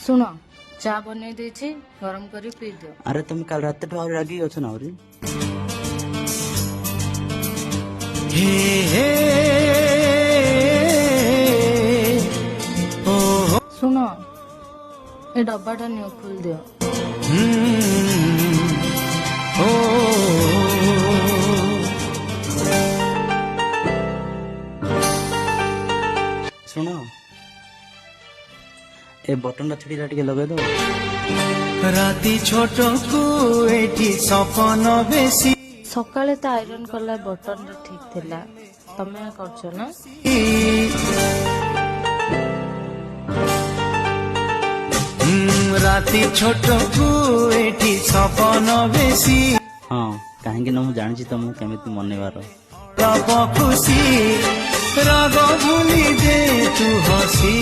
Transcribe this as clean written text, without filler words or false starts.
ଶୁଣ ଚା ବନେଇ ଦେଇଛି ଗରମ କରି ପିଇ ଦିଅ। ଆରେ ତମେ କାଲି ରାତିଠୁ ଆହୁରି ରାଗି ଅଛ ନା ଆହୁରି। ଶୁଣ ଏ ଡବାଟା ନିଅ ଖୋଲି ଦିଅ। ଶୁଣ ଏ ବଟନ ଟା ଛିଡ଼ିଲା ଟିକେ ଲଗେଇ ଦବ। ରାତି ଛୋଟକୁ ଏଠି ସପନ ବେଶୀ। ସକାଳେ ତ ଆଇରନ୍ କଲା ବଟନ ଟା ଠିକ ଥିଲା, ତମେ କରୁଛ ନା? ରାତି ଛୋଟକୁ ଏଠି ସପନ ବେଶୀ। ହଁ କାହିଁକି ନା ମୁଁ ଜାଣିଛି ତମକୁ କେମିତି ମନେଇବାର। ରବ ଖୁସି ରାଗ ଭୁଲି ଦେ ତୁ ହସି।